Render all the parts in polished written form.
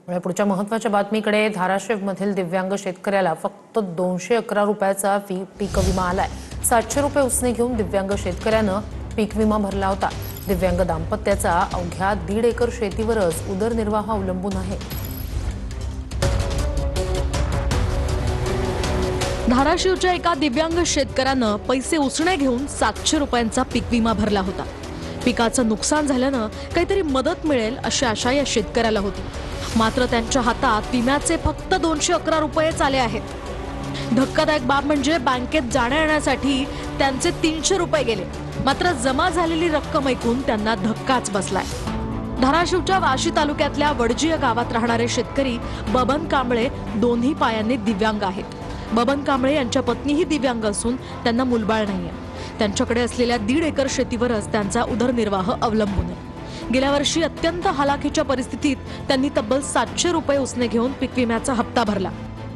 पुढच्या महत्त्वाच्या बातमीकडे धाराशिवमधील दिव्यांग शेतकऱ्याला फक्त 211 रुपयाचा पीक विमा आलाय। 700 रुपये उसने घेऊन दिव्यांग शेतकऱ्यानं पीक विमा भरला होता। दिव्यांग दाम्पत्याचा अवघ्या 1.5 एकर शेतीवरच उदरनिर्वाह अवलंबून आहे। धाराशिवच्या एका दिव्यांग शेतकऱ्यानं पैसे उसने घेऊन 700 रुपयांचा पीक विमा भरला होता। पिकाचं नुकसान झाल्यानं काहीतरी मदत मिळेल अशी आशा या शेतकऱ्याला होती, मात्र त्यांच्या हातात विम्याचे फक्त 211 रुपयेच आले आहेत। धक्कादायक बाब म्हणजे बँकेत जाण्या येण्यासाठी त्यांचे 300 रुपये गेले, मात्र जमा झालेली रक्कम ऐकून त्यांना धक्काच बसलाय। धाराशिवच्या वाशी तालुक्यातल्या वडजी या गावात राहणारे शेतकरी बबन कांबळे दोन्ही पायांनी दिव्यांग आहेत। बबन कांबळे यांच्या पत्नीही दिव्यांग असून त्यांना मुलबाळ नाहीये। त्यांच्याकडे असलेल्या 1.5 एकर शेतीवरच त्यांचा उदरनिर्वाह अवलंबून आहे। गेल्या वर्षी अत्यंत हलाखीच्या परिस्थितीत त्यांनी तब्बल 700 रुपये उसने घेऊन पीक विम्याचा हप्ता भरला।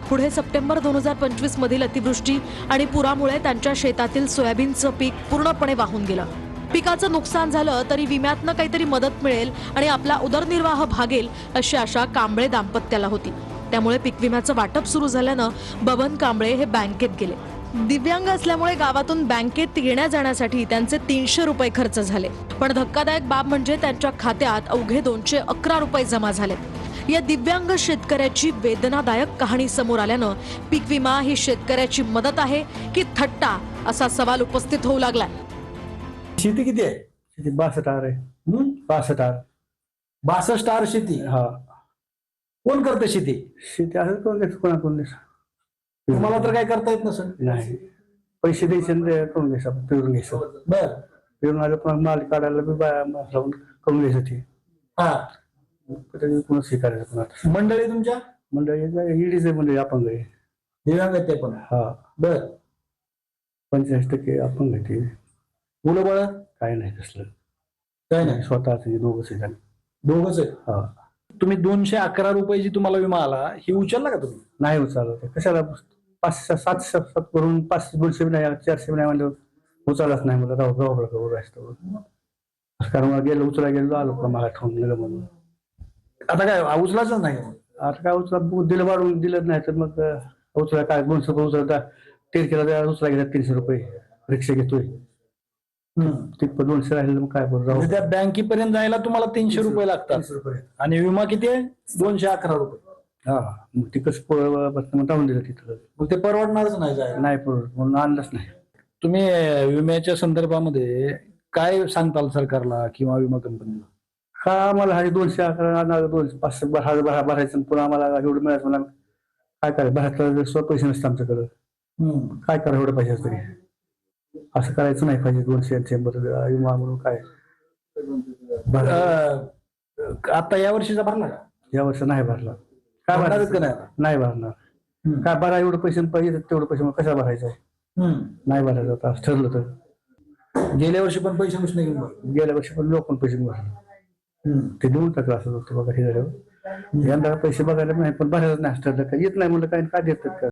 पुढे सप्टेंबर 2025 मधील अतिवृष्टी आणि पुरामुळे त्यांच्या शेतातील सोयाबीनचं पीक पूर्णपणे वाहून गेलं। पिकाचं नुकसान झालं तरी विम्यातनं काहीतरी मदत मिळेल आणि आपला उदरनिर्वाह भागेल अशी आशा कांबळे दाम्पत्याला होती। त्यामुळे पीक विम्याचं वाटप सुरू झाल्यानं बबन कांबळे हे बँकेत गेले। दिव्यांग असल्यामुळे गावातून बँकेत येण्या जाण्यासाठी त्यांचे 300 रुपये खर्च झाले, पण धक्कादायक बाब म्हणजे त्यांच्या खात्यात अवघे 211 रुपये जमा झाले। या दिव्यांग शेतकऱ्याची वेदनादायक कहाणी समोर आल्यानं पीक विमा ही शेतकऱ्याची मदत आहे की थट्टा असा सवाल उपस्थित होऊ लागलाय। शेती किती आहे? शेती 62 आहे। 62 आर शेती। हा, कोण करते शेती? शेती असं कोण देस तुम्हाला तर काय करता येत नसेल? नाही, पैसे द्यायचे करून घ्यायचं, पेरून घ्यायचं। बर, पेरून आलं पण माल काढायला बी लावून करून घ्यायचं ते। हा, पुन्हा स्वीकारायचं पुन्हा। मंडळी तुमच्या? मंडळी ईडीच मंडळी अपंग आहे। दिव्यांग आहेत ते पण? हा, बर, 85% अपंग आहे ते। मुलं बाळ? काय नाही तसलं, काय नाही, स्वतःच दोघंच आहे। दोघच आहेत। हा, तुम्ही 211 रुपये जी तुम्हाला विमा आला ही उचलला का तुम्ही? नाही उचललं, कशाला 500 700 करून 500 200 नाही 400 नाही म्हणलं उचललाच नाही। मला कारण मला गेलं उचला गेलो आलो पण मला ठेवून गेलं म्हणून। आता काय उचलाच नाही? आता काय उचला दिलं वाढवून दिलं नाही तर मग उचला काय 200 रुपये उचलता टेरकेला उचला गेला 300 रुपये रिक्षा घेतोय तिथं 200 राहिले मग काय बोल त्या बँकेपर्यंत जायला तुम्हाला 300 रुपये लागतात 300 रुपये आणि विमा किती आहे? 211 रुपये। हा, मग ती कसं टाळून दिलं तिथं। मग ते परवडणारच नाही जायला? नाही परवडत म्हणून आणलंच नाही। तुम्ही विम्याच्या संदर्भामध्ये काय सांगताल सरकारला किंवा विमा कंपनीला? का आम्हाला हा 211 200 500 भरायचं पुन्हा आम्हाला एवढं मिळायचं मला काय करायचं? भरायचं पैसे नसतं आमच्याकडं, काय करा एवढं पैसे तरी असं करायचं नाही पाहिजे। 200 विमा म्हणून काय आता या वर्षीचा भरला का? या वर्ष नाही भरला। काय भरणारच का भरायचं? नाही भरणार। काय भरा एवढं पैसे पाहिजे तेवढं पैसे मग कशा भरायचं? नाही भरायचं आता ठरलं तर। गेल्या वर्षी पण पैसे उसने घेऊन भरले? गेल्या वर्षी पण लोक पण पैसे भरले, ते देऊन टाकलं असं होतं बघा। हे झाल्यावर यंदा पैसे बघायला नाही पण भरायचं नाही ठरलं, काय येत नाही म्हणलं काय देतात का?